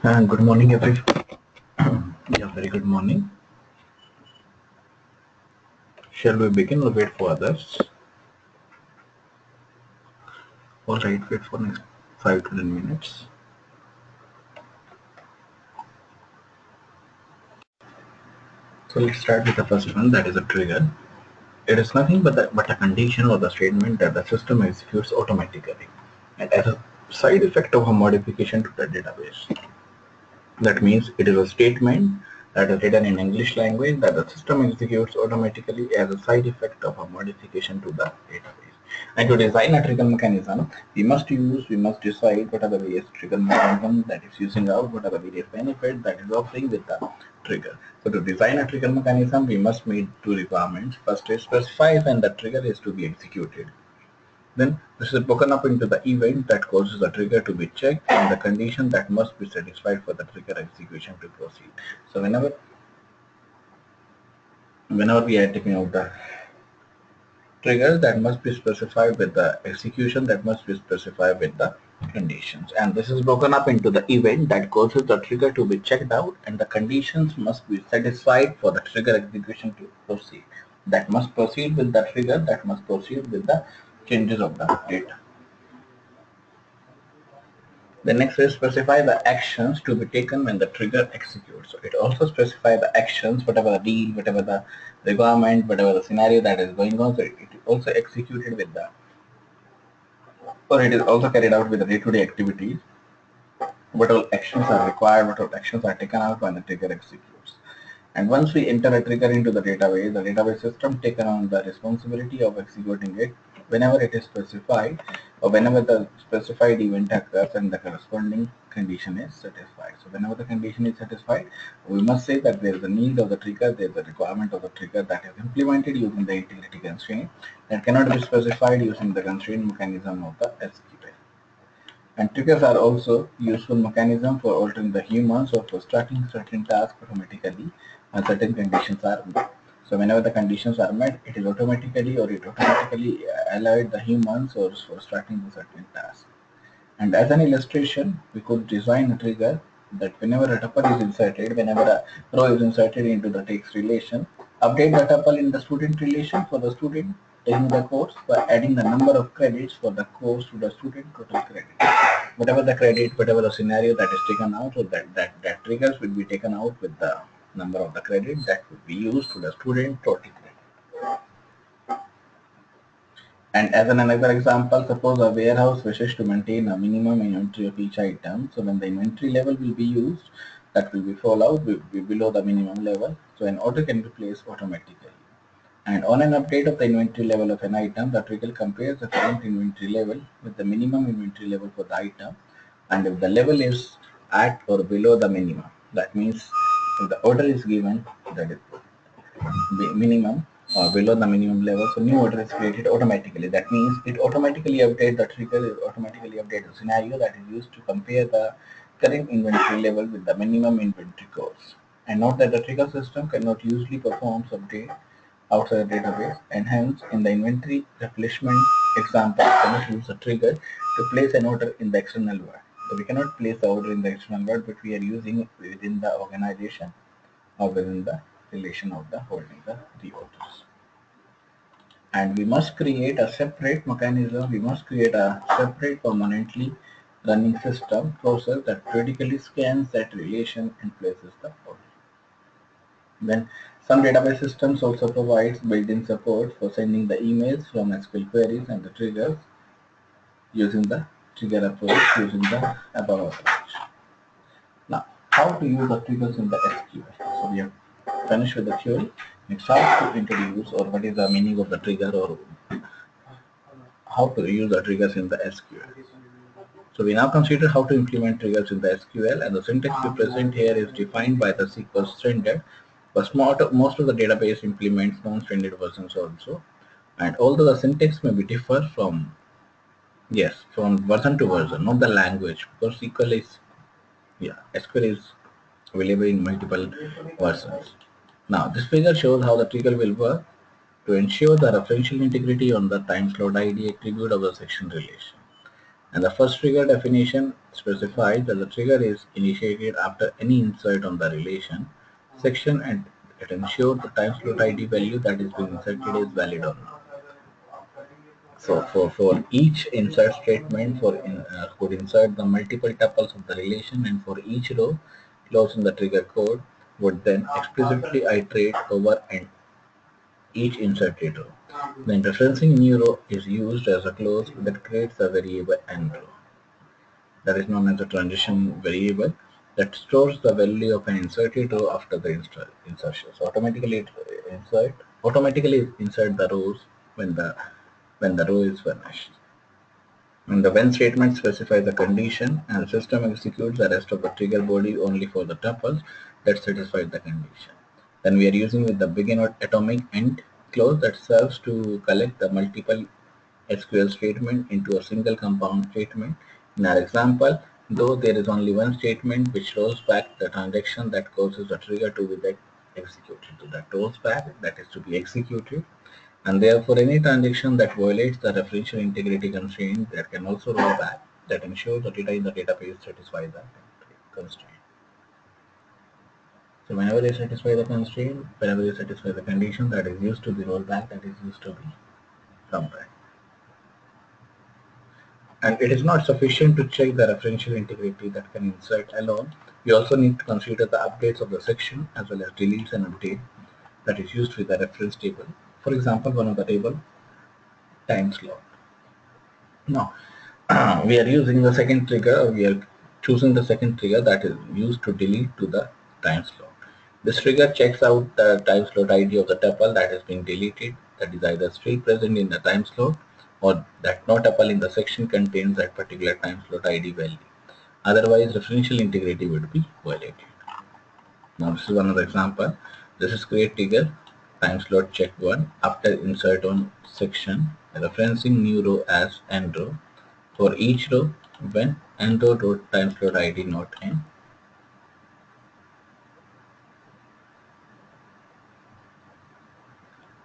Good morning, everyone. Yeah, very good morning. Shall we begin or wait for others? All right, wait for next 5 to 10 minutes. So let's start with the first one, that is a trigger. It is nothing but a condition or the statement that the system executes automatically and as a side effect of a modification to the database. That means it is a statement that is written in English language that the system executes automatically as a side effect of a modification to the database. And to design a trigger mechanism, we must decide what are the various trigger mechanism that is using out, what are the various benefits that is offering with the trigger. So to design a trigger mechanism, we must meet two requirements. First is specify when the trigger is to be executed. Then this is broken up into the event that causes the trigger to be checked and the condition that must be satisfied for the trigger execution to proceed. So whenever we are taking out the trigger, that must be specified with the execution that must be specified with the conditions. And this is broken up into the event that causes the trigger to be checked out and the conditions must be satisfied for the trigger execution to proceed. That must proceed with the trigger, that must proceed with the changes of the data. The next is specify the actions to be taken when the trigger executes. So it also specifies the actions, whatever the deal, whatever the requirement, whatever the scenario that is going on. So it also executed with the, or it is also carried out with the day-to-day activities. What all actions are required, what all actions are taken out when the trigger executes. And once we enter a trigger into the database system taken on the responsibility of executing it whenever it is specified or whenever the specified event occurs and the corresponding condition is satisfied. So whenever the condition is satisfied, we must say that there is a need of the trigger, there is a requirement of the trigger that is implemented using the integrity constraint that cannot be specified using the constraint mechanism of the SQL. And triggers are also useful mechanism for altering the humans or for starting certain tasks automatically when certain conditions are met. So whenever the conditions are met, it automatically allowed the humans or for starting the certain task. And as an illustration, we could design a trigger that whenever a tuple is inserted, whenever a row is inserted into the text relation, update the tuple in the student relation for the student taking the course by adding the number of credits for the course to the student total credit. Whatever the credit, whatever the scenario that is taken out, so that triggers will be taken out with the number of the credit that would be used to the student total credit. And as another example, suppose a warehouse wishes to maintain a minimum inventory of each item. So when the inventory level will be used, that will be followed will be below the minimum level. So an order can be placed automatically. And on an update of the inventory level of an item, the trigger compares the current inventory level with the minimum inventory level for the item. And if the level is at or below the minimum, that means if the order is given, that is minimum or below the minimum level, so new order is created automatically. That means it automatically updates the trigger, it automatically updates the scenario that is used to compare the current inventory level with the minimum inventory cost. And note that the trigger system cannot usually perform update outside the database, and hence in the inventory replenishment example, we cannot use a trigger to place an order in the external world. So we cannot place the order in the external world, but we are using it within the organization or within the relation of the holding the reorders. And we must create a separate mechanism, we must create a separate permanently running system process that critically scans that relation and places the order. Then some database systems also provides built-in support for sending the emails from SQL queries and the triggers using the trigger approach using the above approach. Now, how to use the triggers in the SQL? So we have finished with the theory. Next, how to introduce or what is the meaning of the trigger or how to use the triggers in the SQL. So we now consider how to implement triggers in the SQL, and the syntax we present here is defined by the SQL standard, but most of the database implements non-standard versions also. And although the syntax may be differ from, yes, from version to version, not the language, because SQL is available in multiple versions. Now, this figure shows how the trigger will work to ensure the referential integrity on the time slot ID attribute of the section relation. And the first trigger definition specifies that the trigger is initiated after any insert on the relation section, and it ensures the time slot ID value that is being inserted is valid or not. So for each insert statement could insert the multiple tuples of the relation, and for each row clause in the trigger code would then explicitly iterate over and each inserted row. Then referencing new row is used as a clause that creates a variable end row that is known as a transition variable that stores the value of an inserted row after the insertion. So automatically insert the rows when the row is finished. And the when statement specifies the condition, and the system executes the rest of the trigger body only for the tuples that satisfy the condition. Then we are using with the begin or atomic end clause that serves to collect the multiple SQL statement into a single compound statement. In our example, though there is only one statement which rolls back the transaction that causes the trigger to be executed. So that rolls back, that is to be executed, and therefore any transaction that violates the referential integrity constraint that can also roll back, that ensures the data in the database satisfy that constraint. So whenever they satisfy the constraint, whenever they satisfy the condition, that is used to be rollback, that is used to be comeback. And it is not sufficient to check the referential integrity that can insert alone. We also need to consider the updates of the section as well as deletes and update that is used with the reference table. For example, one of the table time slot. Now, we are using the second trigger, we are choosing the second trigger that is used to delete to the time slot. This trigger checks out the time slot ID of the tuple that has been deleted, that is either still present in the time slot or that no tuple in the section contains that particular time slot ID value. Otherwise, referential integrity would be violated. Now, this is another example. This is create trigger time slot check 1 after insert on section referencing new row as end row for each row when end row time slot ID not in.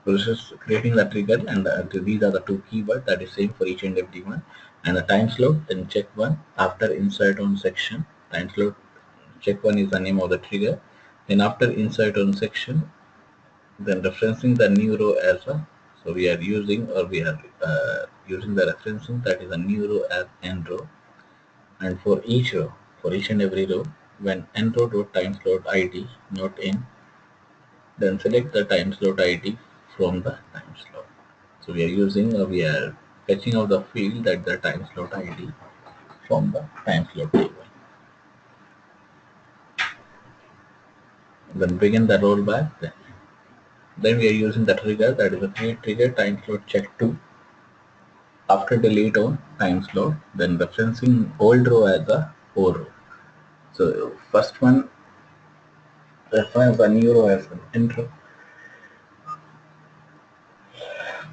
So this is creating the trigger, and these are the two keywords that is same for each and every one. And the time slot, then check 1 after insert on section. Time slot check 1 is the name of the trigger. Then after insert on section, then referencing the new row as a, so we are using using the referencing that is a new row as end row. And for each row, for each and every row, when end row dot time slot ID not in, then select the time slot ID from the time slot. So we are fetching out the field that the time slot ID from the time slot table. Then begin the rollback. Then we are using the trigger that is a create trigger time slot check 2 after delete on time slot, then referencing old row as a O row. So first one reference a new row as an intro.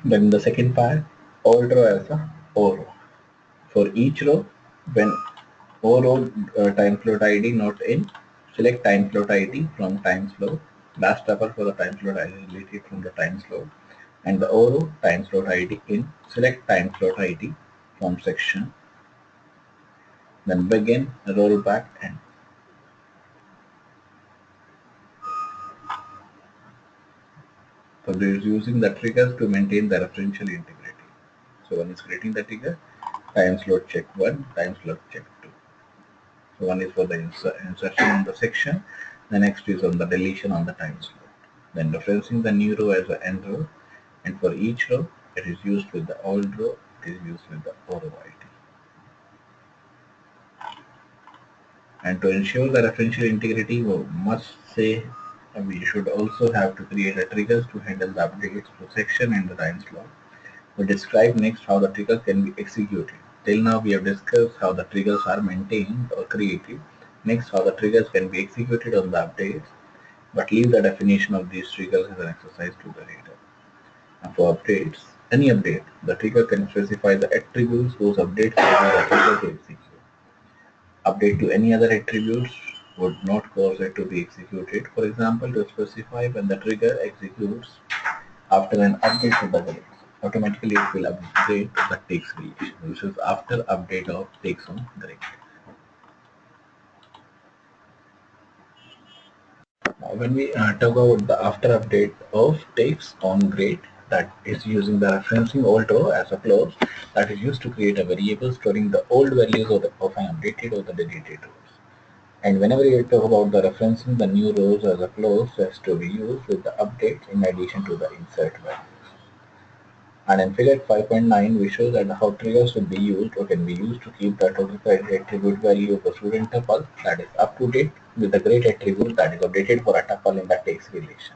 Then the second part, old row as a O row. For each row, when O row time slot ID not in, select time slot ID from time slot. Last tuple for the time slot ID deleted from the time slot. And the O row time slot ID in, select time slot ID from section. Then begin, rollback, end. So this is using the triggers to maintain the referential integrity. So one is creating the trigger, time slot check 1, time slot check 2. So one is for the insertion on the section, the next is on the deletion on the time slot. Then referencing the new row as an end row, and for each row it is used with the old row, it is used with the O row ID. And to ensure the referential integrity, we must say we should also have to create a triggers to handle the updates to section and the time slot. We describe next how the triggers can be executed. Till now we have discussed how the triggers are maintained or created. Next, how the triggers can be executed on the updates, but leave the definition of these triggers as an exercise to the reader. And for updates, any update, the trigger can specify the attributes whose updates causes the trigger to execute. Update to any other attributes would not cause it to be executed. For example, to specify when the trigger executes after an update to the value. automatically it will update the takes relation. This is after update of takes on grade. Now, when we talk about the after update of takes on grade, that is using the referencing old row as a clause that is used to create a variable storing the old values of an updated or the deleted rows. And whenever you talk about the referencing the new rows as a clause has to be used with the updates in addition to the insert value. And in figure 5.9, we show that how triggers will be used or can be used to keep the total credit attribute value of the student tuple that is up to date with the grade attribute that is updated for a tuple in the takes relation.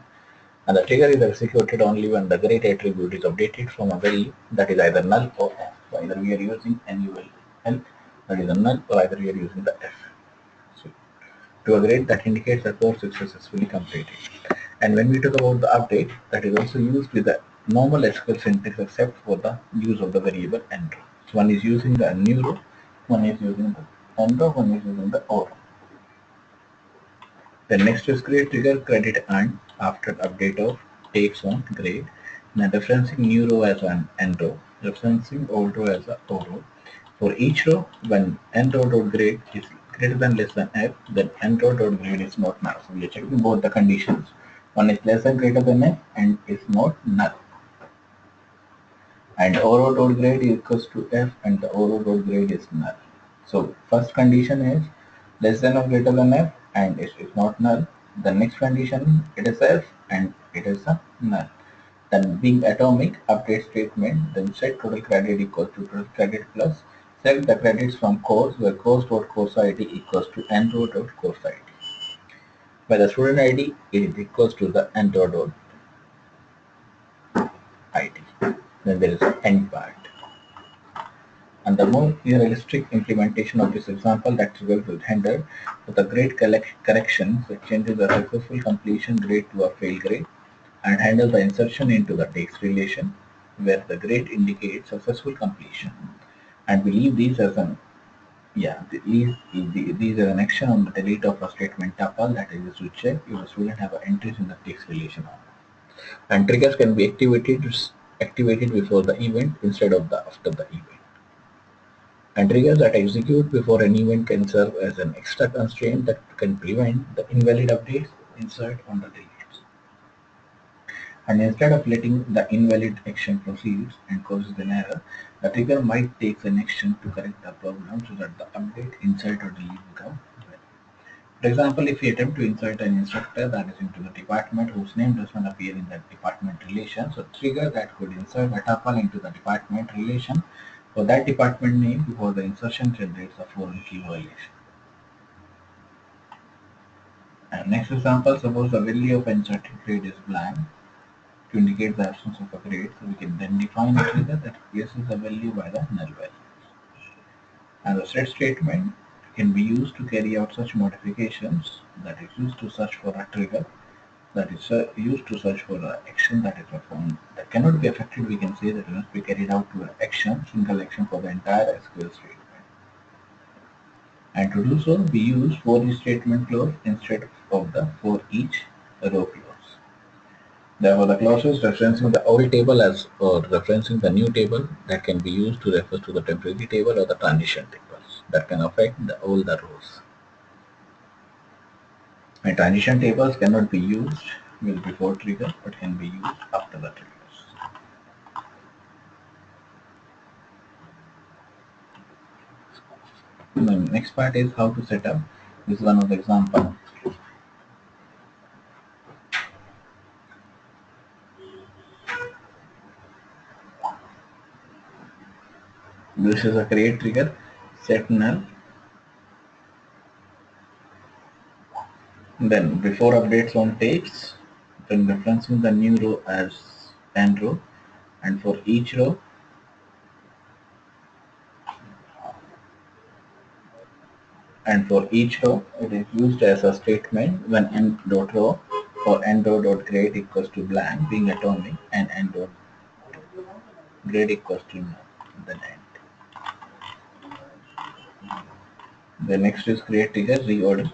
And the trigger is executed only when the grade attribute is updated from a value that is either null or f. So either we are using NUL that is a null, or either we are using the f. So to a grade that indicates the course is successfully completed. And when we talk about the update, that is also used with the normal SQL syntax except for the use of the variable end row. So one is using the new row, one is using the end row, one is using the or row. The next is create trigger credit earned after update of takes on grade. Now referencing new row as an end row, referencing old row as a o row. For each row, when end row dot grade is greater than less than f, then end row dot grade is not null. So we are checking both the conditions. One is less than greater than f and is not null. And o row dot grade is equals to f and the o row dot grade is null. So first condition is less than or greater than f and it is not null. The next condition it is f and it is a null. Then being atomic update statement, then set total credit equals to total credit plus select the credits from course where course.course id equals to enrow.course id. Where the student id is equals to the enrow.id. Then there is an end part. And the more realistic implementation of this example that will handle with a grade correction that changes the successful completion grade to a fail grade and handle the insertion into the takes relation where the grade indicates successful completion. And we leave these as an these are an action on the delete of a statement tuple that is to check if the student have entries in the takes relation or not. And triggers can be activated before the event instead of the after the event. And triggers that execute before an event can serve as an extra constraint that can prevent the invalid updates, insert, or the deletes. And instead of letting the invalid action proceed and causes an error, the trigger might take an action to correct the problem so that the update, insert, or delete become valid. For example, if we attempt to insert an instructor that is into the department whose name does not appear in that department relation, so trigger that could insert a tuple into the department relation for that department name before the insertion generates a foreign key violation. And next example, suppose the value of inserted grade is blank to indicate the absence of a grade, so we can then define a trigger that replaces the value by the null value. And the set statement can be used to carry out such modifications that is used to search for a trigger that is used to search for an action that is performed that cannot be affected. We can say that it must be carried out to an action, single action for the entire SQL statement. And to do so, we use for each statement clause instead of the for each row clause. Therefore, the clauses referencing the old table as or referencing the new table that can be used to refer to the temporary table or the transition tables that can affect all the rows. And transition tables cannot be used before trigger but can be used after the triggers. The next part is how to set up. This is one of the example. This is a create trigger, set null. Then before updates on takes, then referencing the new row as end row, and for each row it is used as a statement when end dot row or end row dot grade equals to blank being atomic and end dot grade equals to null. Then end. The next is create trigger reorder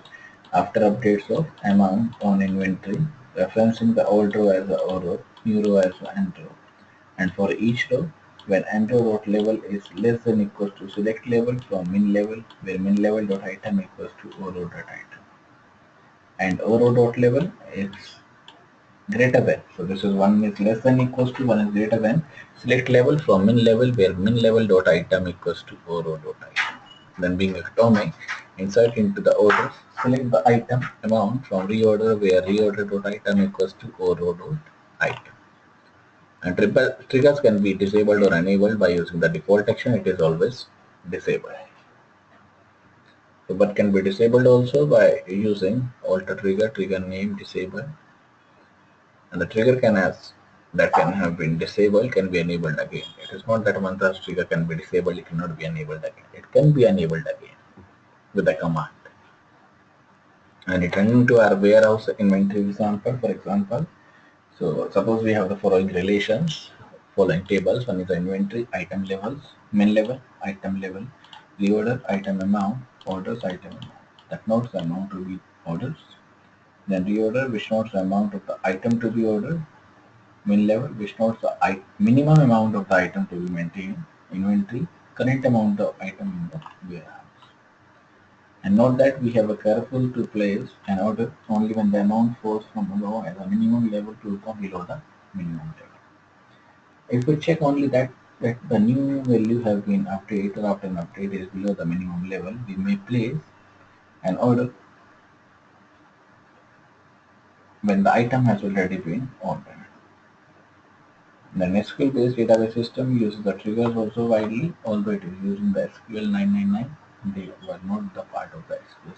after updates of amount on inventory, referencing the old row as a O row, new row as an end row. And for each row, when @row.level is less than equals to select level from min level, where min level dot item equals to row dot item, and row dot level is greater than. So this is one is less than equals to, one is greater than select level from min level, where min level dot item equals to row dot item. Then being atomic, insert into the order, select the item amount from reorder, where reorder dot item equals to row dot item. And triggers can be disabled or enabled by using the default action. It is always disabled. So, but can be disabled also by using alter trigger, trigger name disable, and the trigger that can have been disabled can be enabled again. It is not that Mantra's trigger can be disabled, it cannot be enabled again. It can be enabled again with a command. And returning to our warehouse inventory example, for example, so suppose we have the following relations, following tables. One is the inventory, item levels, min level, item level, reorder, item amount, orders, item amount. That notes the amount to be orders. Then reorder, which notes the amount of the item to be ordered. Min level, which notes the minimum amount of the item to be maintained. Inventory, current amount of item in the warehouse. And note that we have a careful to place an order only when the amount falls from above as a minimum level to come below the minimum level. If we check only that the new value have been updated after an update is below the minimum level, we may place an order when the item has already been ordered. The SQL-based database system uses the triggers also widely, although it is using the SQL 999. They were not the part of the SQL